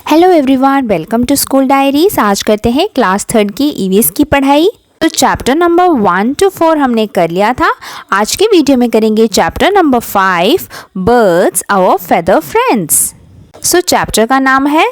Hello everyone, welcome to school diaries. आज करते हैं क्लास 3 की ईवीएस की पढ़ाई। तो चैप्टर नंबर 1 to 4 हमने कर लिया था। आज के वीडियो में करेंगे chapter number 5, birds our feather friends. So chapter का नाम है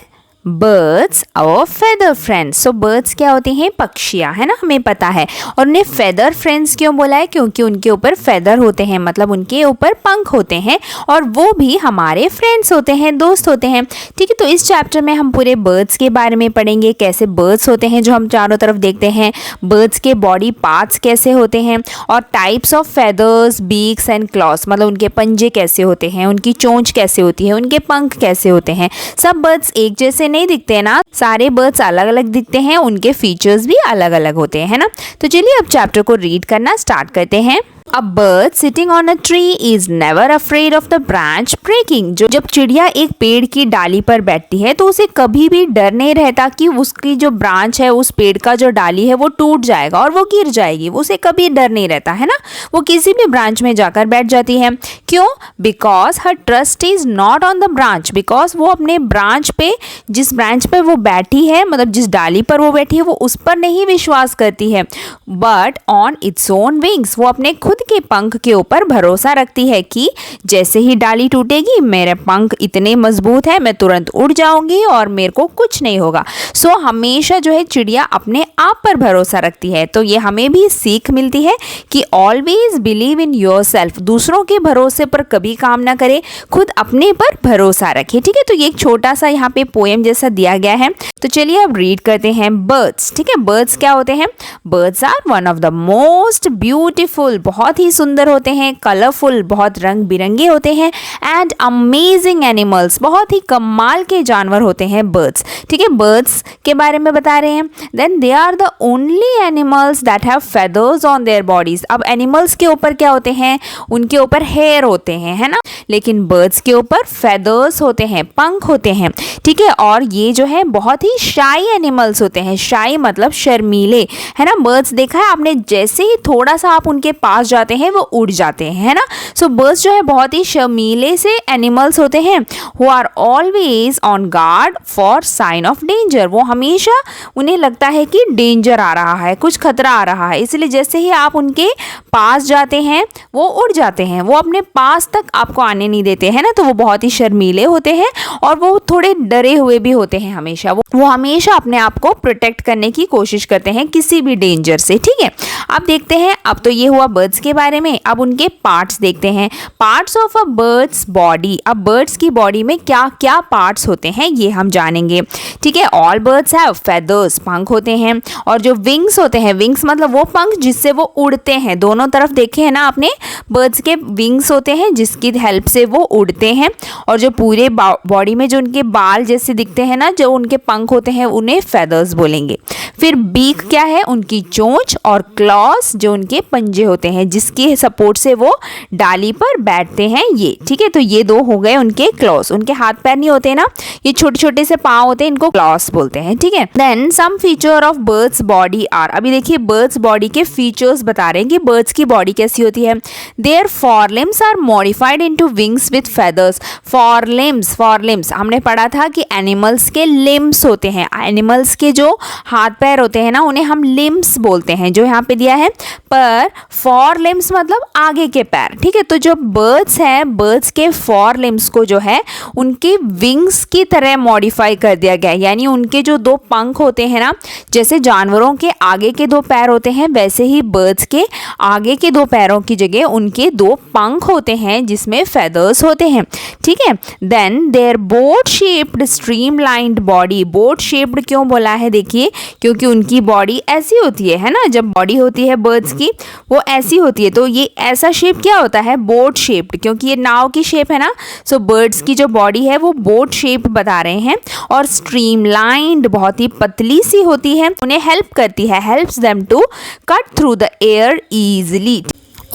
birds our feather friends. So birds क्या होते हैं? पक्षियाँ, है ना, हमें पता है। और उन्हें फेदर फ्रेंड्स क्यों बोला है? क्योंकि उनके ऊपर फेदर होते हैं, मतलब उनके ऊपर पंख होते हैं और वो भी हमारे फ्रेंड्स होते हैं, दोस्त होते हैं। ठीक है, तो इस चैप्टर में हम पूरे बर्ड्स के बारे में पढ़ेंगे, कैसे बर्ड्स होते हैं जो हम चारों तरफ देखते हैं, बर्ड्स के बॉडी पार्ट्स कैसे होते हैं और types of feathers, beaks and claws, मतलब उनके पंजे कैसे होते हैं, उनकी चोंच कैसे होती है, उनके पंख कैसे होते हैं। सब बर्ड्स एक जैसे नहीं दिखते ना, सारे बर्ड्स अलग अलग दिखते हैं, उनके फीचर्स भी अलग अलग होते हैं, है ना। तो चलिए अब चैप्टर को रीड करना स्टार्ट करते हैं। A bird sitting on a tree is never afraid of the branch breaking। जब चिड़िया एक पेड़ की डाली पर बैठती है तो उसे कभी भी डर नहीं रहता कि उसकी जो ब्रांच है, उस पेड़ का जो डाली है वो टूट जाएगा और वो गिर जाएगी। उसे कभी डर नहीं रहता, है ना। वो किसी भी ब्रांच में जाकर बैठ जाती है। क्यों? Because her trust is not on the branch. Because वो अपने ब्रांच पे, जिस ब्रांच पे वो बैठी है, मतलब जिस डाली पर वो बैठी है, वो उस पर नहीं विश्वास करती है, but on its own wings. वो अपने खुद के पंख के ऊपर भरोसा रखती है कि जैसे ही डाली टूटेगी, मेरे पंख इतने मजबूत है, मैं तुरंत उड़ जाऊंगी और मेरे को कुछ नहीं होगा। सो हमेशा जो है चिड़िया अपने आप पर भरोसा रखती है। तो ये हमें भी सीख मिलती है कि ऑलवेज बिलीव इन योरसेल्फ। दूसरों के भरोसे पर कभी काम ना करे, खुद अपने पर भरोसा रखे। ठीक है, तो ये एक छोटा सा यहाँ पे पोएम जैसा दिया गया है। तो चलिए अब रीड करते हैं बर्ड्स। ठीक है, बर्ड्स क्या होते हैं? Birds are one of the most beautiful, बहुत ही सुंदर होते हैं, कलरफुल, बहुत रंग बिरंगे होते हैं, एंड अमेजिंग एनिमल्स, बहुत ही कमाल के जानवर होते हैं बर्ड्स। ठीक है, बर्ड्स के बारे में बता रहे हैं। Then they are the only animals that have feathers on their bodies. अब एनिमल्स के ऊपर क्या होते हैं? उनके ऊपर हेयर होते हैं, है ना, लेकिन बर्ड्स के ऊपर फेदर्स होते हैं, पंख होते हैं। ठीक है, और ये जो है बहुत ही शाई एनिमल्स होते हैं। शाई मतलब शर्मीले, है ना। बर्ड्स देखा है आपने, जैसे ही थोड़ा सा आप उनके पास जाते हैं वो उड़ जाते हैं, है ना। सो बर्ड्स जो है बहुत ही शर्मीले से एनिमल्स होते हैं, who are always on guard for sign of danger. वो हमेशा, उन्हें लगता है कि डेंजर आ रहा है, कुछ खतरा आ रहा है, इसलिए जैसे ही आप उनके पास जाते हैं वो उड़ जाते हैं, वो अपने पास तक आपको आने नहीं देते हैं ना। तो वो बहुत ही शर्मीले होते हैं और वो थोड़े डरे हुए भी होते हैं हमेशा। वो हमेशा अपने आप को प्रोटेक्ट करने की कोशिश करते हैं किसी भी डेंजर से। ठीक है, अब देखते हैं, अब तो ये हुआ बर्ड्स के बारे में, अब उनके पार्ट्स देखते हैं। Parts of a bird's body. अब बर्ड्स की बॉडी में क्या क्या पार्ट्स होते हैं ये हम जानेंगे। ठीक है, ऑल बर्ड्स हैव फेदर्स, पंख होते हैं, और जो विंग्स होते हैं, विंग्स मतलब वो पंख जिससे वो उड़ते हैं। दोनों तरफ देखे हैं ना आपने, बर्ड्स के विंग्स होते हैं जिसकी हेल्प से वो उड़ते हैं। और जो पूरे बॉडी में जो उनके बाल जैसे दिखते हैं ना, जो उनके पंख होते हैं, उन्हें फेदर्स बोलेंगे। फिर बीक क्या है? उनकी चोंच, और क्लॉस जो उनके पंजे होते हैं जिसके सपोर्ट से वो डाली पर बैठते हैं, ये। ठीक है, तो ये दो हो गए उनके क्लॉस। उनके हाथ पैर नहीं होते ना, ये छोटे छोटे से पाँव होते हैं, इनको क्लॉस बोलते हैं। ठीक है, then some feature of birds body are. अभी देखिए बर्ड्स बॉडी के फीचर्स बता रहे हैं कि बर्ड्स की बॉडी कैसी होती है। Their forelimbs are modified into wings with feathers. Forelimbs, forelimbs हमने पढ़ा था कि एनिमल्स के लिम्स होते हैं। एनिमल्स के जो हाथ पैर होते हैं ना, उन्हें हम लिम्स बोलते हैं, जो यहाँ पे दिया है। पर फॉर लिम्स मतलब आगे के पैर। ठीक है, तो जो बर्ड्स हैं, बर्ड्स के फॉर लिम्स को जो है उनके विंग्स की तरह मॉडिफाई कर दिया गया है। यानी उनके जो दो पंख होते हैं ना, जैसे जानवरों के आगे के दो पैर होते हैं, वैसे ही बर्ड्स के आगे के दो पैरों की जगह उनके दो पंख होते हैं जिसमें फेदर्स होते हैं। ठीक है, then their boat shaped streamlined body. Boat shaped क्यों बोला है? देखिए, क्योंकि उनकी बॉडी ऐसी होती है ना, जब बॉडी होती है बर्ड्स की वो ऐसी होती है, तो ये ऐसा शेप क्या होता है? बोट शेप्ड, क्योंकि ये नाव की शेप है ना। सो बर्ड्स की जो बॉडी है वो बोट शेप बता रहे हैं। और स्ट्रीमलाइंड बहुत ही पतली सी होती है, उन्हें हेल्प करती है, helps them to cut through the air easily.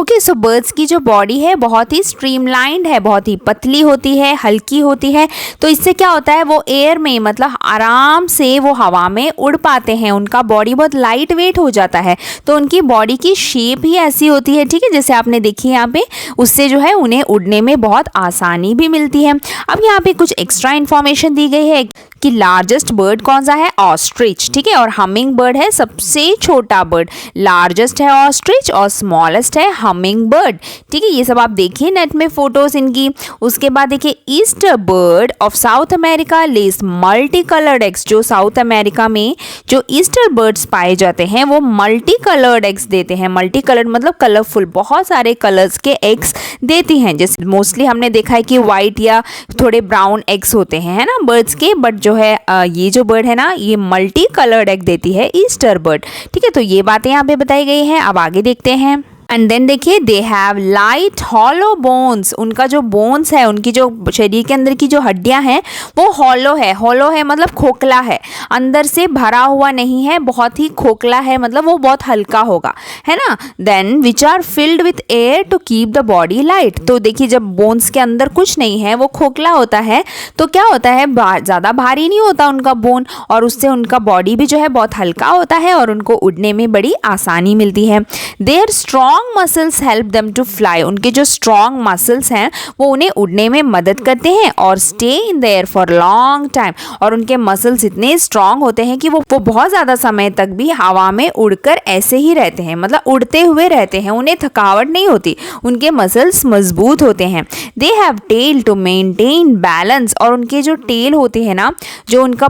Okay, so birds की जो बॉडी है बहुत ही स्ट्रीमलाइंड है, बहुत ही पतली होती है, हल्की होती है। तो इससे क्या होता है, वो एयर में, मतलब आराम से वो हवा में उड़ पाते हैं। उनका बॉडी बहुत लाइट वेट हो जाता है, तो उनकी बॉडी की शेप ही ऐसी होती है। ठीक है, जैसे आपने देखी यहाँ पे, उससे जो है उन्हें उड़ने में बहुत आसानी भी मिलती है। अब यहाँ पे कुछ एक्स्ट्रा इन्फॉर्मेशन दी गई है कि लार्जेस्ट बर्ड कौन सा है, ऑस्ट्रिच, ठीक है, और हमिंग बर्ड है सबसे छोटा बर्ड, लार्जेस्ट है ऑस्ट्रिच और स्मॉलेस्ट है हमिंग बर्ड, ठीक है। ये सब आप देखिए नेट में फोटोज इनकी। उसके बाद देखिए Easter bird of south America less multi coloured eggs, जो साउथ अमेरिका में जो ईस्टर बर्ड्स पाए जाते हैं वो मल्टी कलर्ड एग्स देते हैं। मल्टी कलर्ड मतलब कलरफुल, बहुत सारे कलर्स के एग्स देती हैं। जैसे मोस्टली हमने देखा है कि वाइट या थोड़े ब्राउन एग्स होते हैं, है ना, बर्ड्स के, बट जो है ये जो बर्ड है ना ये मल्टी कलर्ड एग देती है, ईस्टर बर्ड, ठीक है। तो ये बातें यहाँ पे बताई गई हैं। अब आगे देखते हैं। एंड देन देखिए they have light hollow bones, उनका जो बोन्स है, उनकी जो शरीर के अंदर की जो हड्डियां हैं वो हॉलो है। हॉलो है मतलब खोखला है, अंदर से भरा हुआ नहीं है, बहुत ही खोखला है, मतलब वो बहुत हल्का होगा, है ना। Then which are filled with air to keep the body light, तो देखिए जब बोन्स के अंदर कुछ नहीं है, वो खोखला होता है, तो क्या होता है, ज़्यादा भारी नहीं होता उनका बोन, और उससे उनका बॉडी भी जो है बहुत हल्का होता है और उनको उड़ने में बड़ी आसानी मिलती है। Their strong muscles help them to fly, उनके जो स्ट्रॉन्ग मसल्स हैं वो उन्हें उड़ने में मदद करते हैं, और stay in their for long time, और उनके मसल्स इतने स्ट्रॉन्ग होते हैं कि वो बहुत ज़्यादा समय तक भी हवा में उड़कर ऐसे ही रहते हैं, मतलब उड़ते हुए रहते हैं, उन्हें थकावट नहीं होती, उनके मसल्स मजबूत होते हैं। They have tail to maintain balance, और उनके जो टेल होते हैं ना, जो उनका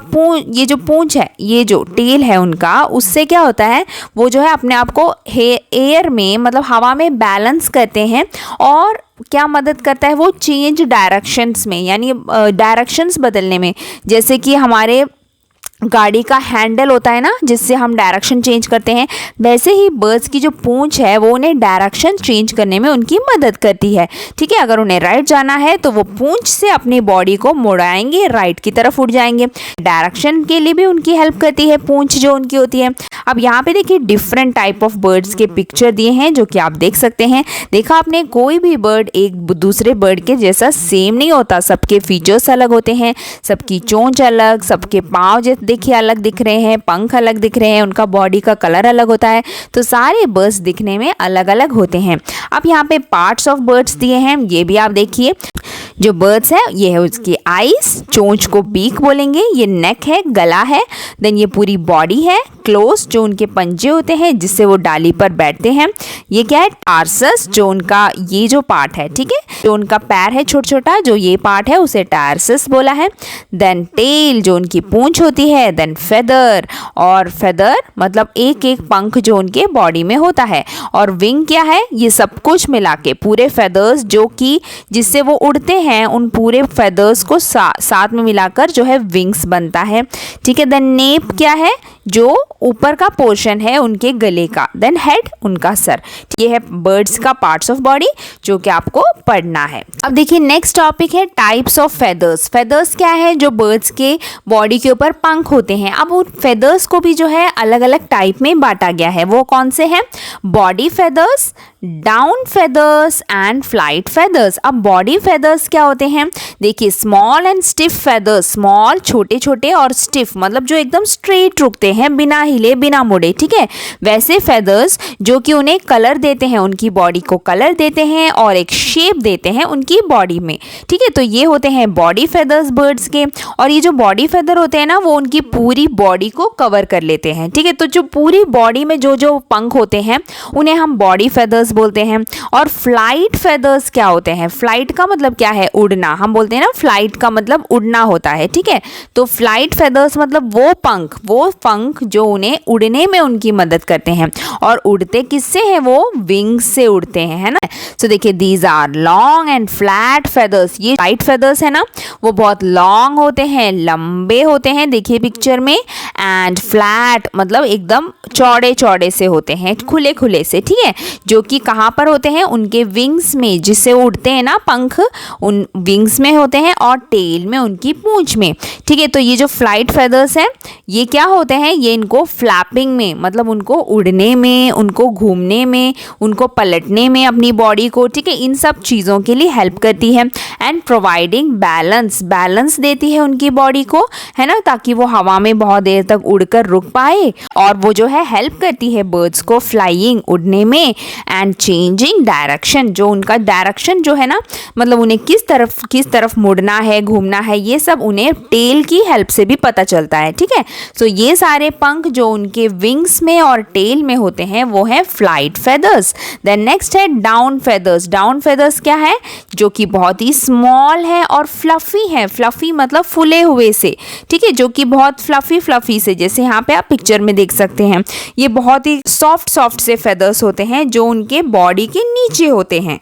ये जो पूंछ है, ये जो टेल है उनका, उससे क्या होता है, वो जो है अपने आप को एयर में मतलब हवा में बैलेंस करते हैं, और क्या मदद करता है वो, चेंज डायरेक्शंस में, यानी डायरेक्शंस बदलने में। जैसे कि हमारे गाड़ी का हैंडल होता है ना, जिससे हम डायरेक्शन चेंज करते हैं, वैसे ही बर्ड्स की जो पूंछ है वो उन्हें डायरेक्शन चेंज करने में उनकी मदद करती है, ठीक है। अगर उन्हें राइट जाना है तो वो पूंछ से अपनी बॉडी को मुड़ाएंगे, राइट की तरफ उड़ जाएंगे। डायरेक्शन के लिए भी उनकी हेल्प करती है पूंछ जो उनकी होती है। अब यहाँ पे देखिए डिफरेंट टाइप ऑफ बर्ड्स के पिक्चर दिए हैं जो कि आप देख सकते हैं। देखा आपने, कोई भी बर्ड एक दूसरे बर्ड के जैसा सेम नहीं होता, सबके फीचर्स अलग होते हैं, सबकी चोंच अलग, सबके पाँव देखिए अलग दिख रहे हैं, पंख अलग दिख रहे हैं, उनका बॉडी का कलर अलग होता है, तो सारे बर्ड्स दिखने में अलग अलग होते हैं। अब यहाँ पे पार्ट्स ऑफ बर्ड्स दिए हैं, ये भी आप देखिए। जो बर्ड्स है ये है उसकी आईज, चोंच को बीक बोलेंगे, ये नेक है, गला है, देन ये पूरी बॉडी है, क्लोज जो उनके पंजे होते हैं जिससे वो डाली पर बैठते हैं, ये क्या है, टार्सस जो उनका ये जो पार्ट है, ठीक है, जो उनका पैर है छोटा छोटा, जो ये पार्ट है उसे टार्सस बोला है। देन टेल जो उनकी पूंछ होती है, देन फेदर, और फेदर मतलब एक एक पंख जो उनके बॉडी में होता है, और विंग क्या है, ये सब कुछ मिला के पूरे फेदर्स जो कि जिससे वो उड़ते हैं, उन पूरे फेदर्स को साथ में मिलाकर जो है विंग्स बनता है, ठीक है। देन नेप क्या है, जो ऊपर का पोर्शन है उनके गले का, देन हेड उनका सर। ये है बर्ड्स का पार्ट्स ऑफ बॉडी जो कि आपको पढ़ना है। अब देखिए नेक्स्ट टॉपिक है टाइप्स ऑफ फेदर्स। फेदर्स क्या है, जो बर्ड्स के बॉडी के ऊपर पंख होते हैं। अब उन फेदर्स को भी जो है अलग अलग टाइप में बांटा गया है। वो कौन से हैं, body feathers, down feathers and flight feathers. अब बॉडी फेदर्स क्या होते हैं, देखिए small and stiff feathers, small छोटे छोटे और स्टिफ मतलब जो एकदम स्ट्रेट रुकते हैं बिना हिले बिना मुड़े, ठीक है। वैसे फेदर्स जो कि उन्हें कलर देते हैं, उनकी बॉडी को कलर देते हैं और एक शेप देते हैं उनकी बॉडी में, ठीक है। तो ये होते हैं बॉडी फेदर्स बर्ड्स के, और ये जो बॉडी फेदर होते हैं ना वो उनकी पूरी बॉडी को कवर कर लेते हैं, ठीक है। तो जो पूरी बॉडी में जो जो पंख होते हैं उन्हें हम बॉडी फेदर्स बोलते हैं। और फ्लाइट फेदर्स क्या होते हैं, फ्लाइट का मतलब क्या है, उड़ना, हम बोलते हैं ना फ्लाइट का मतलब उड़ना होता है, ठीक है। तो फ्लाइट फेदर्स मतलब वो पंख जो उन्हें उड़ने में उनकी मदद करते हैं, और उड़ते किससे हैं, वो विंग्स से उड़ते हैं, है ना। तो देखिए these are long and flat feathers. ये फ्लाइट फेदर्स है ना वो बहुत लॉन्ग होते हैं, लंबे होते हैं, देखिए पिक्चर में, एंड फ्लैट मतलब एकदम चौड़े चौड़े से होते हैं, खुले खुले से, ठीक है। जो कि कहाँ पर होते हैं, उनके विंग्स में, जिससे उड़ते हैं ना पंख, उन विंग्स में होते हैं, और टेल में, उनकी पूंछ में, ठीक है। तो ये जो फ्लाइट फेदर्स हैं ये क्या होते हैं, हैं ये इनको फ्लैपिंग में, मतलब उनको उड़ने में, उनको घूमने में, उनको पलटने में अपनी बॉडी को, ठीक है, इन सब चीज़ों के लिए हेल्प करती है। एंड प्रोवाइडिंग बैलेंस देती है उनकी बॉडी को, है ना, ताकि वो हवा में बहुत देर तक उड़कर रुक पाए। और वो जो है हेल्प करती है बर्ड्स को फ्लाइंग, उड़ने में। एंड चेंजिंग डायरेक्शन, जो उनका डायरेक्शन जो है ना, मतलब उन्हें किस तरफ मुड़ना है, घूमना है, ये सब उन्हें टेल की हेल्प से भी पता चलता है, ठीक है। सो ये सारे पंख जो उनके विंग्स में और टेल में होते हैं वो है फ्लाइट फेदर्स। देन नेक्स्ट है डाउन फेदर्स। डाउन फेदर्स क्या है, जो कि बहुत ही स्मॉल है और फ्लफी है। फ्लफी मतलब फूले हुए से, ठीक है, जो कि बहुत फ्लफी से, जैसे यहाँ पे आप पिक्चर में देख सकते हैं, ये बहुत ही सॉफ्ट से फेदर्स होते हैं जो उनके बॉडी के नीचे होते हैं,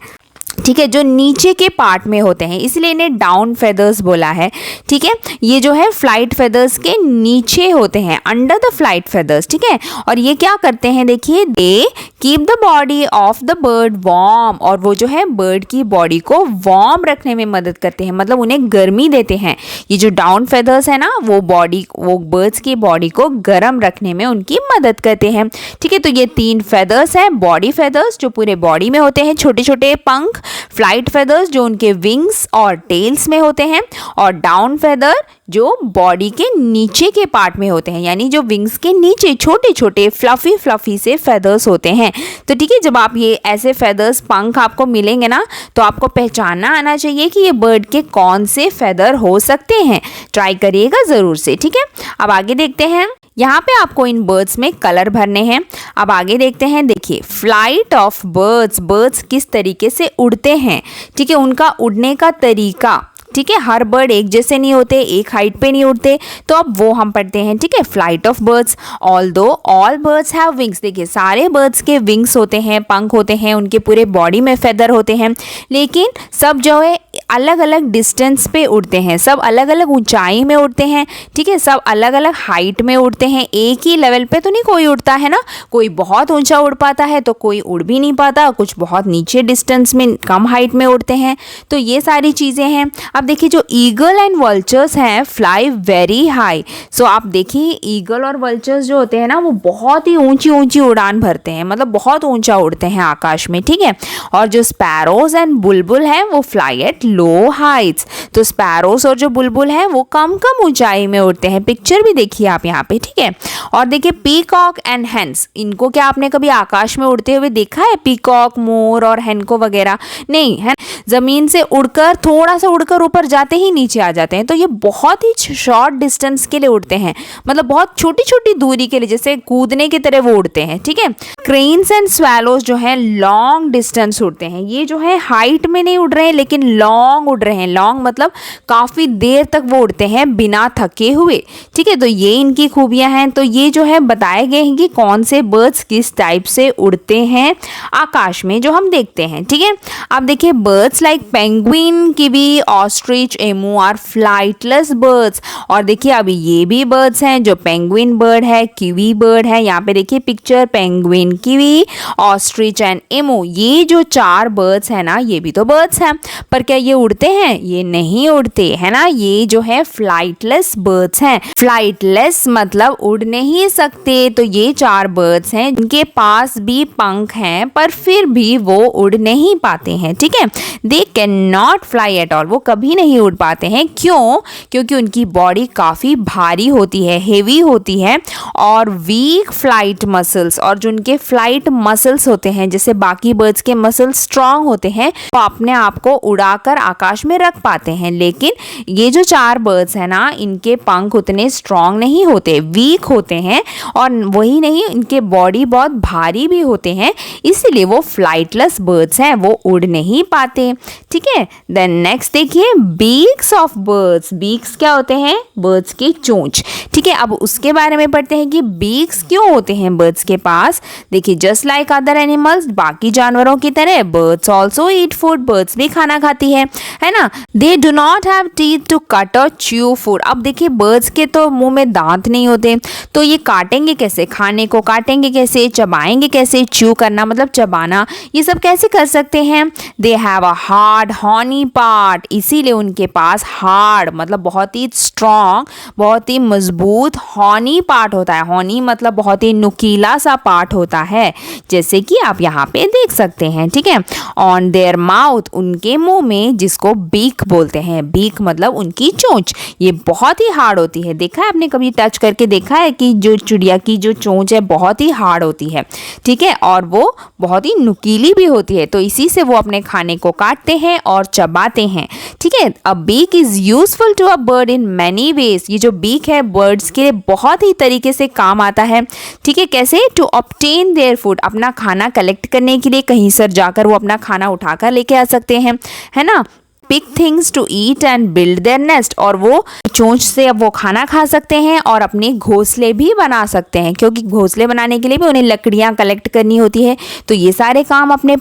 ठीक है, जो नीचे के पार्ट में होते हैं, इसलिए इन्हें डाउन फेदर्स बोला है, ठीक है। ये जो है फ्लाइट फेदर्स के नीचे होते हैं, अंडर द फ्लाइट फेदर्स, ठीक है। और ये क्या करते हैं, देखिए, they keep the body of the bird warm, और वो जो है बर्ड की बॉडी को वार्म रखने में मदद करते हैं, मतलब उन्हें गर्मी देते हैं। ये जो डाउन फेदर्स है ना, वो बर्ड्स की बॉडी को गर्म रखने में उनकी मदद करते हैं, ठीक है। तो ये 3 फेदर्स हैं, बॉडी फेदर्स जो पूरे बॉडी में होते हैं, छोटे छोटे पंख, फ्लाइट फेदर्स जो उनके विंग्स और टेल्स में होते हैं, और डाउन फेदर जो बॉडी के नीचे के पार्ट में होते हैं, यानी जो विंग्स के नीचे छोटे छोटे फ्लफी से फेदर्स होते हैं। तो ठीक है, जब आप ये ऐसे फेदर्स, पंख आपको मिलेंगे ना, तो आपको पहचानना आना चाहिए कि ये बर्ड के कौन से फेदर हो सकते हैं। ट्राई करिएगा ज़रूर से, ठीक है। अब आगे देखते हैं, यहाँ पे आपको इन बर्ड्स में कलर भरने हैं। अब आगे देखते हैं, देखिए, फ्लाइट ऑफ बर्ड्स किस तरीके से उड़ते हैं, ठीक है, उनका उड़ने का तरीका, ठीक है। हर बर्ड एक जैसे नहीं होते, एक हाइट पे नहीं उड़ते, तो अब वो हम पढ़ते हैं, ठीक है। Flight of birds, although all birds have wings, देखिए सारे बर्ड्स के विंग्स होते हैं, पंख होते हैं, उनके पूरे बॉडी में फेदर होते हैं, लेकिन सब जो है अलग अलग डिस्टेंस पे उड़ते हैं, सब अलग अलग ऊंचाई में उड़ते हैं, ठीक है, सब अलग अलग हाइट में उड़ते हैं। एक ही लेवल पे तो नहीं कोई उड़ता है ना, कोई बहुत ऊंचा उड़ पाता है तो कोई उड़ भी नहीं पाता, कुछ बहुत नीचे डिस्टेंस में, कम हाइट में उड़ते हैं। तो ये सारी चीज़ें हैं। अब देखिए, जो ईगल एंड वल्चर्स हैं, फ्लाई वेरी हाई। सो आप देखिए, ईगल और वल्चर्स जो होते हैं ना, वो बहुत ही ऊंची उड़ान भरते हैं, मतलब बहुत ऊंचा उड़ते हैं आकाश में, ठीक है। और जो स्पैरोज एंड बुलबुल हैं, वो फ्लाई एट लो हाइट्स। तो स्पैरोज और जो बुलबुल हैं, वो कम ऊंचाई में उड़ते हैं। पिक्चर भी देखिए आप यहाँ पे, ठीक है। और देखिए, पीकॉक एंड हेन्स, इनको क्या आपने कभी आकाश में उड़ते हुए देखा है? पीकॉक, मोर और हेन को वगैरह नहीं है, जमीन से उड़कर, थोड़ा सा उड़कर ऊपर जाते ही नीचे आ जाते हैं। तो ये बहुत ही शॉर्ट डिस्टेंस के लिए उड़ते हैं, मतलब बहुत छोटी छोटी दूरी के लिए, जैसे कूदने की तरह वो उड़ते हैं, ठीक है। क्रेन्स एंड स्वैलोज जो है लॉन्ग डिस्टेंस उड़ते हैं। ये जो है हाइट में नहीं उड़ रहे हैं, लेकिन लॉन्ग उड़ रहे हैं। लॉन्ग मतलब काफ़ी देर तक वो उड़ते हैं बिना थके हुए, ठीक है। तो ये इनकी खूबियां हैं। तो ये जो है बताए गए हैं कि कौन से बर्ड्स किस टाइप से उड़ते हैं आकाश में, जो हम देखते हैं, ठीक है। अब देखिए, birds like penguin, kiwi, ostrich, emu are flightless birds. और देखिए, अभी ये भी बर्ड्स हैं, जो पेंगुइन बर्ड है, किवी बर्ड है। यहाँ पे देखिए picture, penguin, kiwi, ostrich and emu, ये जो 4 बर्ड्स हैं ना, ये भी तो बर्ड्स हैं, पर क्या ये उड़ते हैं? ये नहीं उड़ते, है ना। ये जो है फ्लाइटलेस बर्ड्स हैं। फ्लाइटलेस मतलब उड़ नहीं सकते। तो ये 4 बर्ड्स हैं जिनके पास भी पंख हैं, पर फिर भी वो उड़ नहीं पाते हैं, ठीक है। They can not fly at all, वो कभी नहीं उड़ पाते हैं। क्यों? क्योंकि उनकी बॉडी काफ़ी भारी होती है, हेवी होती है, और वीक फ्लाइट मसल्स, और जो उनके फ्लाइट मसल्स होते हैं, जैसे बाकी बर्ड्स के मसल्स स्ट्रांग होते हैं, वो अपने आप को उड़ाकर आकाश में रख पाते हैं। लेकिन ये जो 4 बर्ड्स हैं ना, इनके पंख उतने स्ट्रांग नहीं होते, वीक होते हैं, और वही नहीं, इनके बॉडी बहुत भारी भी होते हैं, इसीलिए वो फ्लाइटलेस बर्ड्स हैं, वो उड़ नहीं पाते, ठीक है। देन नेक्स्ट देखिए, बीक्स ऑफ बर्ड्स। बीक्स क्या होते हैं? बर्ड्स की चोंच, ठीक है। अब उसके बारे में पढ़ते हैं कि बीक्स क्यों होते हैं बर्ड्स के पास। देखिए, जस्ट लाइक अदर एनिमल्स, बाकी जानवरों की तरह birds also eat food, birds भी खाना खाती है। है ना। They do not have teeth to cut और च्यू फूड। अब देखिए बर्ड्स के तो मुंह में दांत नहीं होते, तो ये काटेंगे कैसे, खाने को काटेंगे कैसे, चबाएंगे कैसे, च्यू करना मतलब चबाना, ये सब कैसे कर सकते हैं। They have a hard horny part, इसीलिए उनके पास हार्ड मतलब बहुत ही स्ट्रॉन्ग, बहुत ही मजबूत हॉनी पार्ट होता है। हॉनी मतलब बहुत ही नुकीला सा पार्ट होता है, जैसे कि आप यहाँ पे देख सकते हैं, ठीक है। ऑन देयर माउथ, उनके मुंह में, जिसको बीक बोलते हैं, बीक मतलब उनकी चोंच, ये बहुत ही हार्ड होती है। देखा है आपने कभी टच करके देखा है कि जो चिड़िया की जो चोंच है बहुत ही हार्ड होती है, ठीक है, और वो बहुत ही नुकीली भी होती है, तो इसी से वो अपने खाने को काटते हैं और चबाते हैं, ठीक है। A beak is useful to a bird in many ways, ये जो बीक है बर्ड्स के लिए बहुत ही तरीके से काम आता है, ठीक है। कैसे, टू ऑब्टेन देयर फूड, अपना खाना कलेक्ट करने के लिए, कहीं से जाकर वो अपना खाना उठाकर लेके आ सकते हैं, है ना। Pick things to eat and build their nest, और वो चोंच से अब वो खाना खा सकते हैं और अपने घोंसले भी बना सकते हैं, क्योंकि घोंसले बनाने के लिए भी उन्हें लकड़ियाँ कलेक्ट करनी होती है, तो ये सारे काम अपने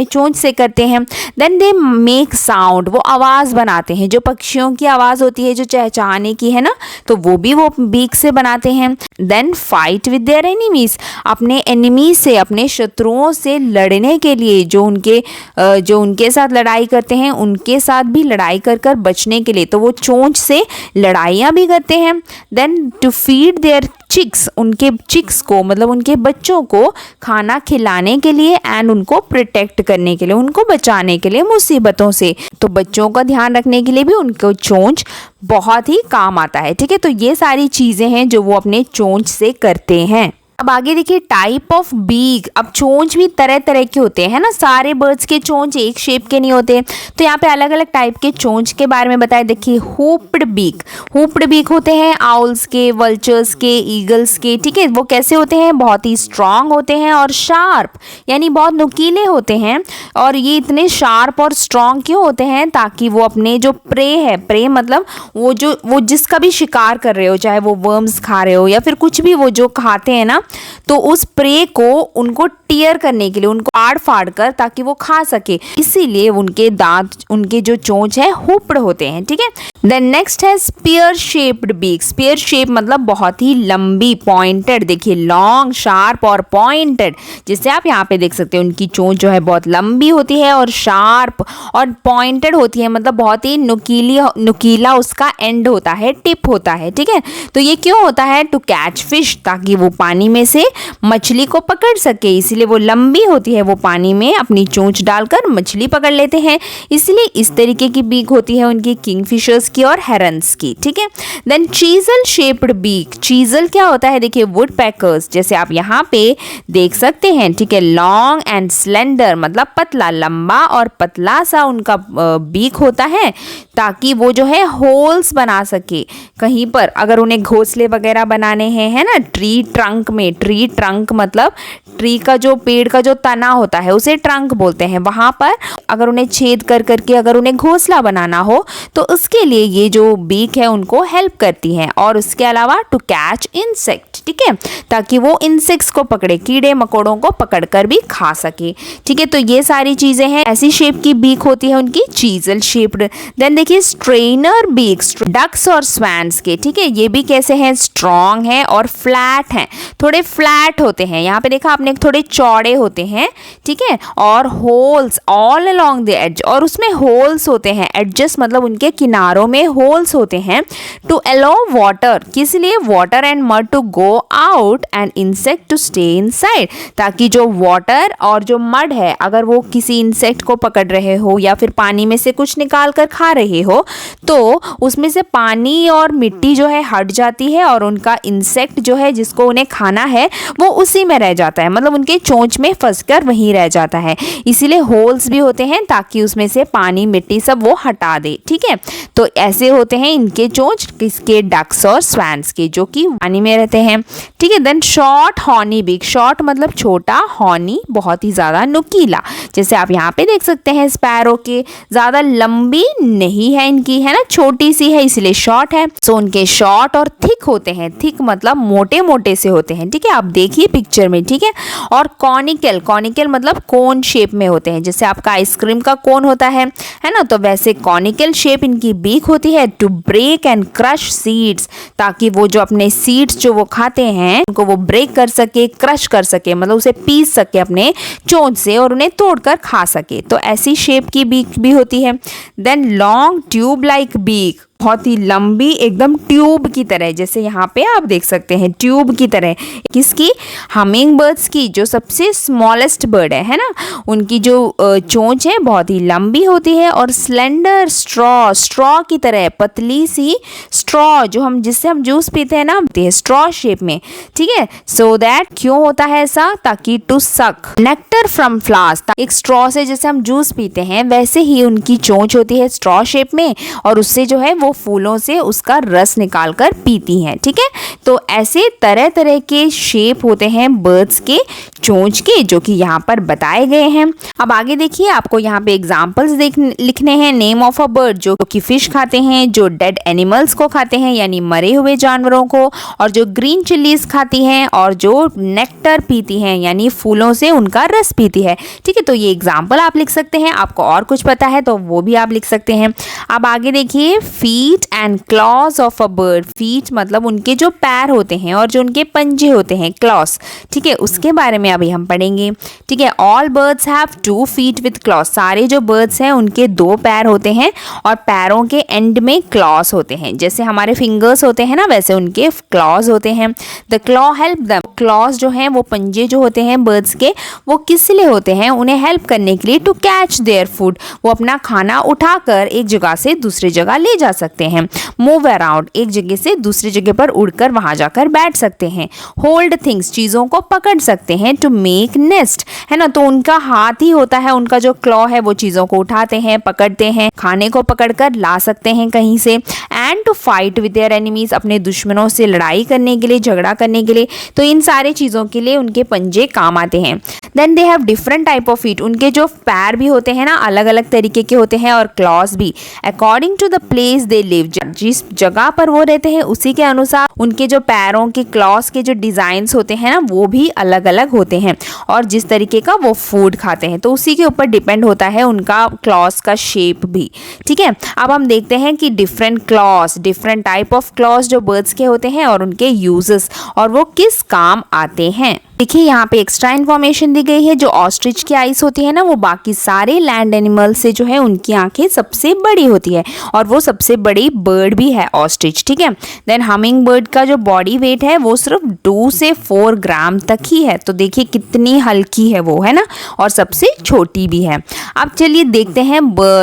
चोंच से करते हैं। देन दे मेक साउंड, वो आवाज़ बनाते हैं, जो पक्षियों की आवाज़ होती है जो चहचहाने की है ना, तो वो भी वो बीक से बनाते हैं। Then fight with their enemies, अपने एनिमी से, अपने शत्रुओं से लड़ने के लिए, जो उनके साथ लड़ाई करते हैं उनके साथ भी लड़ाई कर बचने के लिए, तो वो चोंच से लड़ाइयाँ भी करते हैं। Then to feed their chicks, उनके चिक्स को मतलब उनके बच्चों को खाना खिलाने के लिए, एंड उनको प्रोटेक्ट करने के लिए, उनको बचाने के लिए मुसीबतों से, तो बच्चों का ध्यान रखने के लिए भी उनको चोंच बहुत ही काम आता है, ठीक है। तो ये सारी चीज़ें हैं जो वो अपने चोंच से करते हैं। अब आगे देखिए टाइप ऑफ बीक। अब चोंच भी तरह तरह के होते हैं ना, सारे बर्ड्स के चोंच एक शेप के नहीं होते, तो यहाँ पे अलग अलग टाइप के चोंच के बारे में बताया। देखिए हुप्ड बीक, हुप्ड बीक होते हैं आउल्स के, वल्चर्स के, ईगल्स के, ठीक है। वो कैसे होते हैं, बहुत ही स्ट्रांग होते हैं और शार्प, यानी बहुत नुकीले होते हैं। और ये इतने शार्प और स्ट्रांग क्यों होते हैं, ताकि वो अपने जो प्रे है, प्रे मतलब वो जिसका भी शिकार कर रहे हो, चाहे वो वर्म्स खा रहे हो या फिर कुछ भी वो जो खाते हैं ना, तो उस प्रे को उनको टियर करने के लिए, उनको आड़ फाड़ कर ताकि वो खा सके, इसीलिए उनके दांत, उनके जो चोंच है हुप्ड होते हैं, ठीक है। देन नेक्स्ट है spear shaped beak. Spear shape मतलब बहुत ही लंबी, पॉइंटेड, देखिए लॉन्ग, शार्प और पॉइंटेड, जिससे आप यहाँ पे देख सकते हैं उनकी चोंच जो है बहुत लंबी होती है और शार्प और पॉइंटेड होती है, मतलब बहुत ही नुकीला उसका एंड होता है, टिप होता है, ठीक है। तो ये क्यों होता है, टू कैच फिश, ताकि वो पानी में से मछली को पकड़ सके, इसलिए वो लंबी होती है, वो पानी में अपनी चोंच डालकर मछली पकड़ लेते हैं, इसलिए इस तरीके की बीक होती है उनकी किंगफिशर्स की और हेरन्स की, ठीक है। Then chisel shaped beak. Chisel क्या होता है, देखिए वुड पैकर्स, जैसे आप यहाँ पे देख सकते हैं, ठीक है। लॉन्ग एंड स्लेंडर मतलब पतला, लंबा और पतला सा उनका बीक होता है, ताकि वो जो है होल्स बना सके कहीं पर, अगर उन्हें घोंसले वगैरह बनाने हैं, है ना, ट्री ट्रंक में। ट्री ट्रंक मतलब ट्री का जो पेड़ का जो तना होता है उसे ट्रंक बोलते हैं, वहां पर अगर उन्हें छेद करके अगर उन्हें घोंसला बनाना हो तो उसके लिए ये जो बीक है उनको हेल्प करती है। और उसके अलावा टू कैच इंसेक्ट, ठीक है, ताकि वो इंसेक्ट्स को पकड़े, कीड़े मकोड़ों को पकड़कर भी खा सके, ठीक है। तो ये सारी चीजें हैं, ऐसी शेप की बीक होती है उनकी, चीजल शेप्ड। देन देखिए स्ट्रेनर बीक्स, डक्स और स्वैन्स के, ठीक है, ये भी कैसे हैं, स्ट्रॉन्ग है और फ्लैट हैं, थोड़े फ्लैट होते हैं, यहाँ पे देखा आपने थोड़े चौड़े होते हैं, ठीक है, और holes all along the edge, और उसमें होल्स होते हैं, एडजस्ट मतलब उनके किनारों में होल्स होते हैं। टू अलो वाटर, किस लिए, water and mud to go out and insect to stay inside, ताकि जो वाटर और जो मड है, अगर वो किसी इंसेक्ट को पकड़ रहे हो या फिर पानी में से कुछ निकाल कर खा रहे हो, तो उसमें से पानी और मिट्टी जो है हट जाती है और उनका इंसेक्ट जो है जिसको उन्हें खाना है वो उसी में रह जाता है, मतलब उनके चोंच में फंसकर वहीं रह जाता है, इसीलिए होल्स भी होते हैं ताकि उसमें से पानी मिट्टी सब वो हटा दे, ठीक है। तो ऐसे होते हैं इनके चोंच, किसके, डक्स और स्वैन्स के, जो कि पानी में रहते हैं, ठीक है। Then short horny beak. Short मतलब छोटा, हॉनी बहुत ही ज़्यादा नुकीला, जैसे आप यहाँ पे देख सकते हैं स्पैरो के, ज़्यादा लंबी नहीं है इनकी, है ना, छोटी सी है इसलिए शॉर्ट है। सो उनके शॉर्ट और थिक होते हैं, हैं, थिक मतलब मोटे मोटे से होते हैं, ठीक है, आप देखिए पिक्चर में, ठीक है। और कॉनिकल, कॉनिकल मतलब कोन शेप में होते हैं, जैसे आपका आइसक्रीम का कोन होता है ना, तो वैसे कॉनिकल शेप इनकी बीक होती है। To break and crush seeds, ताकि वो जो अपने सीड्स जो वो खाते हैं उनको वो ब्रेक कर सके, क्रश कर सके, मतलब उसे पीस सके अपने चोंच से और उन्हें तोड़कर खा सके। तो ऐसी शेप की बीक भी होती है। Then long tube like beak, बहुत ही लंबी एकदम ट्यूब की तरह, जैसे यहाँ पे आप देख सकते हैं ट्यूब की तरह। किसकी? हमिंग बर्ड्स की, जो सबसे स्मॉलेस्ट बर्ड है ना, उनकी जो चोंच है बहुत ही लंबी होती है। और स्लेंडर स्ट्रॉ, स्ट्रॉ की तरह पतली सी स्ट्रॉ, जो हम जिससे हम जूस पीते हैं ना, स्ट्रॉ शेप में, ठीक है। सो दैट क्यों होता है ऐसा? ताकि to suck nectar from flowers, एक स्ट्रॉ से जैसे हम जूस पीते हैं वैसे ही उनकी चोंच होती है स्ट्रॉ शेप में, और उससे जो है वो फूलों से उसका रस निकालकर पीती हैं, ठीक है। तो ऐसे तरह तरह के शेप होते हैं बर्ड्स के चोंच के, जो कि यहाँ पर बताए गए हैं। अब आगे देखिए, आपको यहाँ पे एग्जाम्पल्स लिखने हैं। नेम ऑफ अ बर्ड, जो कि फिश खाते हैं, जो डेड एनिमल्स को खाते हैं यानी मरे हुए जानवरों को, और जो ग्रीन चिल्लीज खाती हैं, और जो नेक्टर पीती हैं यानी फूलों से उनका रस पीती है, ठीक है। तो ये एग्जाम्पल आप लिख सकते हैं। आपको और कुछ पता है तो वो भी आप लिख सकते हैं। अब आगे देखिए, feet and clause of a bird. Feet मतलब उनके जो पैर होते हैं और जो उनके पंजे होते हैं, क्लॉज, ठीक है, उसके बारे में अभी हम पढ़ेंगे, ठीक है। All birds have 2 feet with clause, सारे जो बर्ड्स हैं उनके 2 पैर होते हैं और पैरों के एंड में क्लॉज होते हैं, जैसे हमारे फिंगर्स होते हैं ना वैसे उनके क्लॉज होते हैं। The claw help them, claws जो हैं वो पंजे जो होते हैं बर्ड्स के, वो किस लिए होते हैं? उन्हें हेल्प करने के लिए, टू कैच देयर फूड, वो अपना खाना उठाकर एक जगह से दूसरी जगह ले जा सकते हैं। मूव अराउंड, एक जगह से दूसरी जगह पर उड़कर वहां जाकर बैठ सकते हैं। होल्ड थिंग्स, चीजों को पकड़ सकते हैं। टू मेक नेस्ट, है ना, तो उनका हाथ ही होता है, उनका जो क्लॉ है वो चीजों को उठाते हैं, पकड़ते हैं, खाने को पकड़कर ला सकते हैं कहीं से। And to fight with their enemies, अपने दुश्मनों से लड़ाई करने के लिए, झगड़ा करने के लिए, तो इन सारे चीजों के लिए उनके पंजे काम आते हैं। Then they have different type of feet, उनके जो पैर भी होते हैं ना अलग अलग तरीके के होते हैं, और क्लॉज भी। According to the place they live, जिस जगह पर वो रहते हैं उसी के अनुसार उनके जो पैरों के क्लॉज के जो डिजाइन्स होते हैं ना वो भी अलग अलग होते हैं, और जिस तरीके का वो फूड खाते हैं तो उसी के ऊपर डिपेंड होता है उनका क्लॉज का शेप भी, ठीक है। अब हम देखते हैं कि different clause, different type of clause जो बर्ड्स के होते हैं और उनके यूजेस, और वो किस काम आते हैं। देखिए यहाँ पे एक्स्ट्रा इन्फॉर्मेशन दी गई है। जो ऑस्ट्रिच की आइस होती है ना वो बाकी सारे लैंड एनिमल से जो है उनकी आंखें सबसे बड़ी होती है, और वो सबसे बड़ी बर्ड भी है ऑस्ट्रिच, ठीक है। देन हमिंग बर्ड का जो बॉडी वेट है वो सिर्फ 2 से 4 ग्राम तक ही है, तो देखिए कितनी हल्की है वो, है ना, और सबसे छोटी भी है। अब चलिए देखते हैं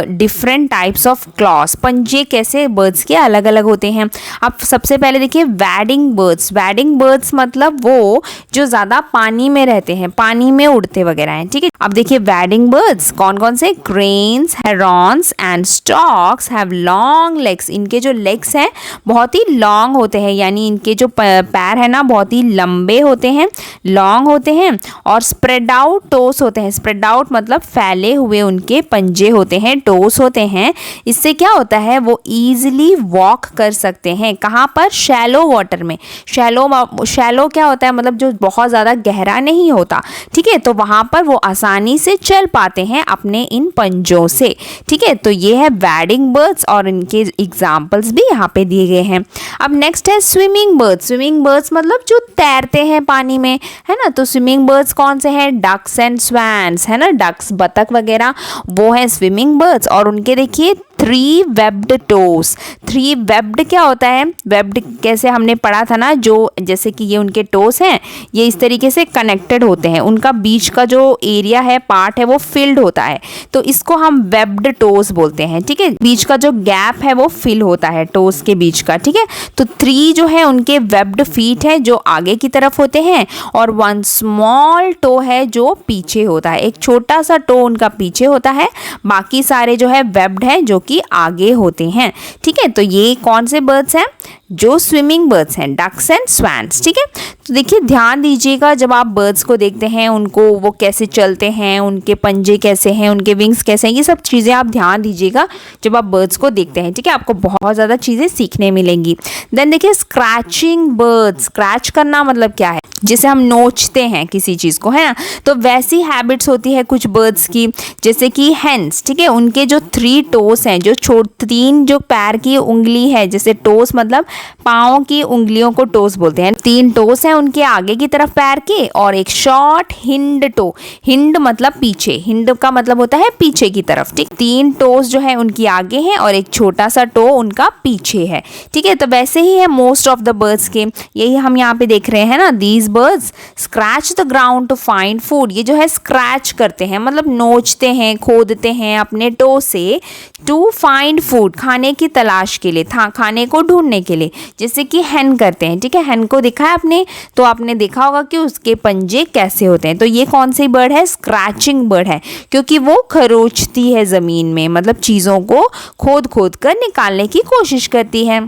डिफरेंट टाइप्स ऑफ क्लॉज, पंजे कैसे बर्ड्स के अलग अलग होते हैं। अब सबसे पहले देखिए वैडिंग बर्ड्स। वैडिंग बर्ड्स मतलब वो जो ज़्यादा पानी में रहते हैं, पानी में उड़ते वगैरह हैं, ठीक है। अब देखिए वैडिंग बर्ड्स कौन कौन से? Cranes, Heron's and stocks have long legs, इनके जो लेग्स हैं बहुत ही लॉन्ग होते हैं, यानी इनके जो पैर है ना बहुत ही लंबे होते हैं, लॉन्ग होते हैं, और स्प्रेड आउट टोस होते हैं। स्प्रेड आउट मतलब फैले हुए उनके पंजे होते हैं, टोस होते हैं। इससे क्या होता है वो ईजिली वॉक कर सकते हैं। कहाँ पर? शैलो वाटर में। शैलो क्या होता है? मतलब जो बहुत ज़्यादा गहरा नहीं होता, ठीक है, तो वहां पर वो आसानी से चल पाते हैं अपने इन पंजों से, ठीक है। तो ये है वैडिंग बर्ड्स और इनके एग्जाम्पल्स भी यहाँ पे दिए गए हैं। अब नेक्स्ट है स्विमिंग बर्ड्स। स्विमिंग बर्ड्स मतलब जो तैरते हैं पानी में, है ना, तो स्विमिंग बर्ड्स कौन से हैं? डक्स एंड स्वैन्स, है ना, डक्स बतख वगैरह वो है स्विमिंग बर्ड्स। और उनके देखिए 3 वेब्ड टोस। 3 वेब्ड क्या होता है? वेब्ड कैसे हमने पढ़ा था ना, जो जैसे कि ये उनके टोस हैं, ये इस तरीके से कनेक्टेड होते हैं, उनका बीच का जो एरिया है, पार्ट है, वो फिल्ड होता है, तो इसको हम वेब्ड टोस बोलते हैं, ठीक है। बीच का जो गैप है वो फिल होता है टोस के बीच का, ठीक है। तो 3 जो है उनके वेब्ड फीट है जो आगे की तरफ होते हैं, और 1 स्मॉल टो है जो पीछे होता है, एक छोटा सा टो उनका पीछे होता है, बाकी सारे जो है वेब्ड है जो कि आगे होते हैं, ठीक है। तो ये कौन से बर्ड्स हैं? जो स्विमिंग बर्ड्स हैं, डक्स एंड स्वैन्स। ठीक है, तो देखिए ध्यान दीजिएगा जब आप बर्ड्स को देखते हैं, उनको वो कैसे चलते हैं, उनके पंजे कैसे हैं, उनके विंग्स कैसे हैं, ये सब चीज़ें आप ध्यान दीजिएगा जब आप बर्ड्स को देखते हैं। ठीक है, आपको बहुत ज़्यादा चीज़ें सीखने मिलेंगी। देन देखिए स्क्रैचिंग बर्ड्स, स्क्रैच करना मतलब क्या है, जैसे हम नोचते हैं किसी चीज़ को, है ना, तो वैसी हैबिट्स होती है कुछ बर्ड्स की, जैसे कि हेन्स। ठीक है, उनके जो 3 टोस हैं, जो 3 जो पैर की उंगली है, जैसे टोस मतलब पाँव की उंगलियों को टोस बोलते हैं। 3 टोस हैं उनके आगे की तरफ पैर के, और एक शॉर्ट हिंड टो, हिंड मतलब पीछे, हिंड का मतलब होता है पीछे की तरफ। ठीक, 3 टोस जो है उनकी आगे हैं और एक छोटा सा टो उनका पीछे है। ठीक है, तो वैसे ही है मोस्ट ऑफ द बर्ड्स के, यही हम यहाँ पे देख रहे हैं ना, these birds scratch the ground to find food. ये जो है स्क्रैच करते हैं मतलब नोचते हैं, खोदते हैं अपने टो से, टू फाइंड फूड, खाने की तलाश के लिए, खाने को ढूंढने के लिए, जैसे कि हेन करते हैं। ठीक है, हेन को देखा है आपने, तो आपने देखा होगा कि उसके पंजे कैसे होते हैं। तो ये कौन सी बर्ड है, स्क्रैचिंग बर्ड है, क्योंकि वो खरोचती है ज़मीन में, मतलब चीज़ों को खोद खोद कर निकालने की कोशिश करती है।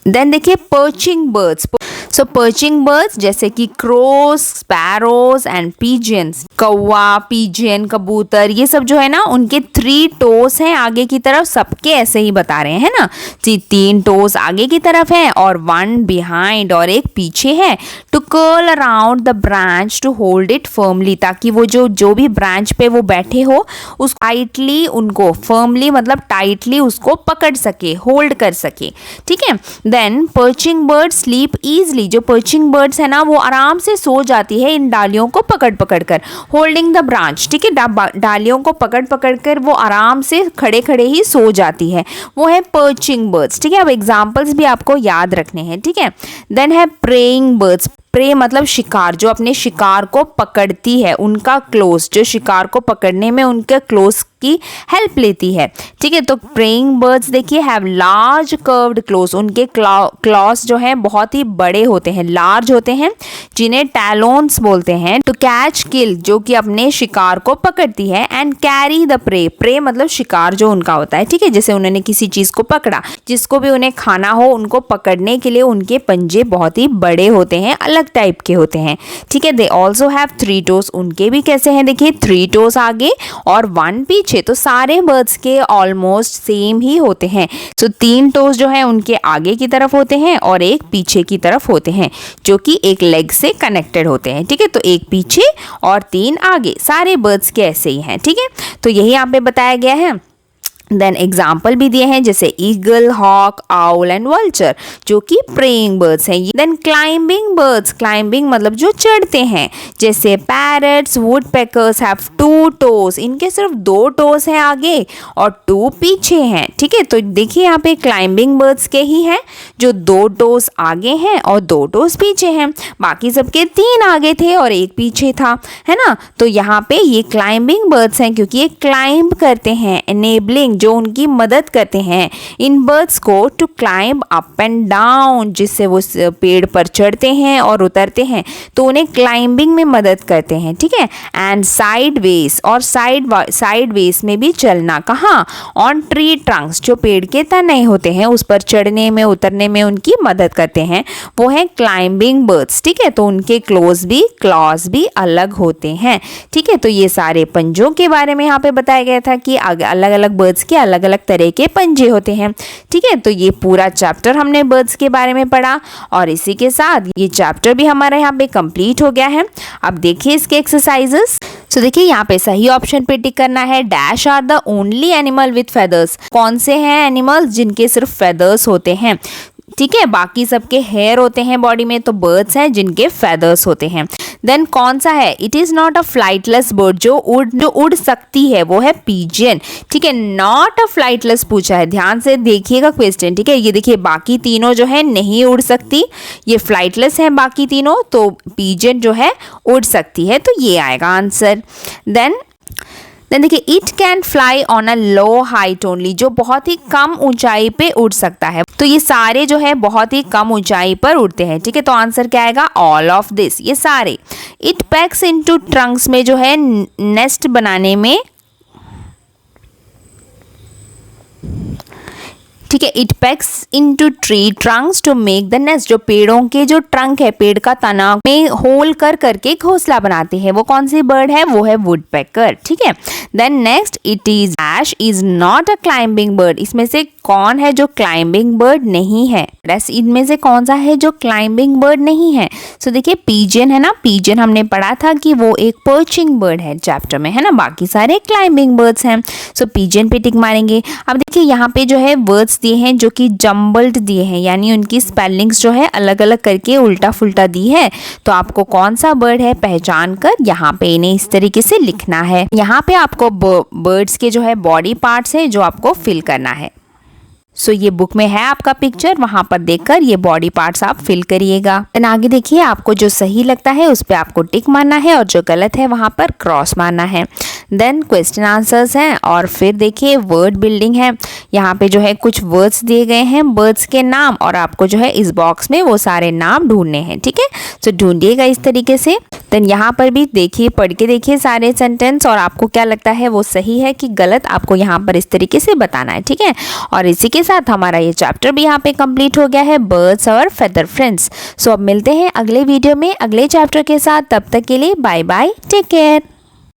देन देखिए पर्चिंग बर्ड्स। सो पर्चिंग बर्ड्स जैसे कि क्रोस, स्पैरोज एंड पिजियंस, कौवा, पिजियन, कबूतर, ये सब जो है ना उनके 3 टोस हैं आगे की तरफ, सबके ऐसे ही बता रहे हैं ना, 3 टोस आगे की तरफ है और 1 बिहाइंड और एक पीछे है। To curl around the branch to hold it firmly, ताकि वो जो भी ब्रांच पे वो बैठे हो उस टाइटली, उनको फर्मली मतलब टाइटली उसको पकड़ सके, होल्ड कर सके। ठीक है, then perching bird sleep easily. जो पर्चिंग बर्ड्स है ना वो आराम से सो जाती है इन डालियों को पकड़ पकड़ कर, होल्डिंग द ब्रांच। ठीक है, डालियों को पकड़ पकड़ कर वो आराम से खड़े खड़े ही सो जाती है, वो है पर्चिंग बर्ड्स। ठीक है, अब एग्जाम्पल्स भी आपको याद रखने हैं। ठीक है, देन है प्रेइंग बर्ड्स। प्रे मतलब शिकार, जो अपने शिकार को पकड़ती है, उनका क्लोज, जो शिकार को पकड़ने में उनके क्लोज की हेल्प लेती है। ठीक है, तो प्रेइंग बर्ड्स देखिए हैव लार्ज कर्व्ड क्लोज, उनके क्लॉज जो है बहुत ही बड़े होते हैं, लार्ज होते हैं, जिन्हें टैलोन्स बोलते हैं। टू कैच किल, जो कि अपने शिकार को पकड़ती है, and carry the prey, prey मतलब शिकार जो उनका होता है। ठीक है, जैसे उन्होंने किसी चीज को पकड़ा, जिसको भी उन्हें खाना हो, उनको पकड़ने के लिए उनके पंजे बहुत ही बड़े होते हैं, अलग टाइप के होते हैं। ठीक है, दे ऑल्सो हैव 3 टोस, उनके भी कैसे हैं देखिए, 3 टोस आगे और 1 पीछे। तो सारे बर्ड्स के ऑलमोस्ट सेम ही होते हैं। सो 3 टोस जो है उनके आगे की तरफ होते हैं और एक पीछे की तरफ होते हैं, जो कि एक लेग से कनेक्टेड होते हैं। ठीक है, तो एक पीछे और 3 आगे, सारे बर्ड्स के ऐसे ही हैं। ठीक है, तो यही यहाँ पे बताया गया है। देन एग्जाम्पल भी दिए हैं, जैसे eagle, hawk, owl and vulture, जो कि प्रेइंग बर्ड्स हैं। देन क्लाइंबिंग बर्ड्स, क्लाइंबिंग मतलब जो चढ़ते हैं, जैसे पैरट्स, वुडपेकर्स हैव 2 टोस, इनके सिर्फ 2 टोस हैं आगे और 2 पीछे हैं। ठीक है, तो देखिए यहाँ पे क्लाइंबिंग बर्ड्स के ही हैं जो 2 टोस आगे हैं और 2 टोस पीछे हैं, बाकी सबके 3 आगे थे और 1 पीछे था, है ना। तो यहाँ पे ये क्लाइंबिंग बर्ड्स हैं क्योंकि ये क्लाइंब करते हैं, एनेबलिंग, जो उनकी मदद करते हैं इन बर्ड्स को to climb up and down, जिससे वो पेड़ पर चढ़ते हैं और उतरते हैं, तो उन्हें क्लाइंबिंग में मदद करते हैं। ठीक है, एंड साइडवेज, और साइडवेज में भी चलना, कहाँ, ऑन ट्री ट्रंक्स, जो पेड़ के तने होते हैं उस पर चढ़ने में उतरने में उनकी मदद करते हैं, वो है क्लाइंबिंग बर्ड्स। ठीक है, तो उनके क्लॉज भी अलग होते हैं। ठीक है, तो ये सारे पंजों के बारे में यहाँ पे बताया गया था कि अलग अलग बर्ड्स के अलग अलग तरह के पंजे होते हैं। ठीक है, तो ये पूरा चैप्टर हमने बर्ड्स के बारे में पढ़ा और इसी के साथ ये चैप्टर भी हमारा यहाँ पे कंप्लीट हो गया है। अब देखिए इसके एक्सरसाइजेस। तो देखिए यहाँ पे सही ऑप्शन पे टिक करना है। Dash are the only animal with feathers, कौन से हैं एनिमल्स जिनके सिर्फ फेदर्स होते हैं। ठीक है, बाकी सबके हेयर होते हैं बॉडी में, तो बर्ड्स हैं जिनके फेदर्स होते हैं। देन कौन सा है, it is not a flightless bird, जो उड़ सकती है वो है पिजियन। ठीक है, नॉट अ फ्लाइटलेस पूछा है, ध्यान से देखिएगा क्वेश्चन। ठीक है, ये देखिए बाकी तीनों जो है नहीं उड़ सकती, ये फ्लाइटलेस है बाकी तीनों, तो पिजियन जो है उड़ सकती है, तो ये आएगा आंसर। देन देखिए it can fly on a low height only, जो बहुत ही कम ऊंचाई पे उड़ सकता है, तो ये सारे जो है बहुत ही कम ऊंचाई पर उड़ते हैं। ठीक है, तो आंसर क्या आएगा, ऑल ऑफ दिस, ये सारे। इट पैक्स इनटू ट्रंक्स में जो है नेस्ट बनाने में, ठीक है। It pecks into tree trunks to make the nest, जो पेड़ों के जो ट्रंक है, पेड़ का तना में होल कर करके घोंसला बनाती है, वो कौन सी बर्ड है, वो है वुडपेकर। ठीक है। Then next, it is dash is not a climbing bird, इसमें से कौन है जो क्लाइंबिंग बर्ड नहीं है, इनमें से कौन सा है जो क्लाइंबिंग बर्ड नहीं है। सो देखिए पिजन है ना, पिजन हमने पढ़ा था कि वो एक पर्चिंग बर्ड है चैप्टर में, है ना, बाकी सारे क्लाइंबिंग बर्ड्स हैं। सो पिजन पे टिक मारेंगे। अब देखिए यहाँ पे जो है वर्ड्स दिए हैं जो कि जम्बल्ड दिए हैं, यानी उनकी स्पेलिंग्स जो है अलग अलग करके उल्टा फुल्टा दी है। तो आपको कौन सा बर्ड है पहचान कर यहाँ पे इन्हें इस तरीके से लिखना है। यहाँ पे आपको बर्ड्स के जो है बॉडी पार्ट्स है जो आपको फिल करना है। सो ये बुक में है आपका पिक्चर, वहां पर देखकर ये बॉडी पार्ट्स आप फिल करिएगा। देन आगे देखिए, आपको जो सही लगता है उस पर आपको टिक मारना है और जो गलत है वहां पर क्रॉस मारना है। देन क्वेश्चन आंसर्स हैं और फिर देखिए वर्ड बिल्डिंग है। यहाँ पे जो है कुछ वर्ड्स दिए गए हैं, बर्ड्स के नाम, और आपको जो है इस बॉक्स में वो सारे नाम ढूंढने हैं। ठीक है, सो ढूंढिएगा इस तरीके से। देन यहाँ पर भी देखिए, पढ़ के देखिए सारे सेंटेंस और आपको क्या लगता है वो सही है कि गलत, आपको यहाँ पर इस तरीके से बताना है। ठीक है, और इसी के साथ हमारा ये चैप्टर भी यहाँ पे कंप्लीट हो गया है, बर्ड्स और फेदर फ्रेंड्स। सो अब मिलते हैं अगले वीडियो में अगले चैप्टर के साथ, तब तक के लिए बाय बाय, टेक केयर।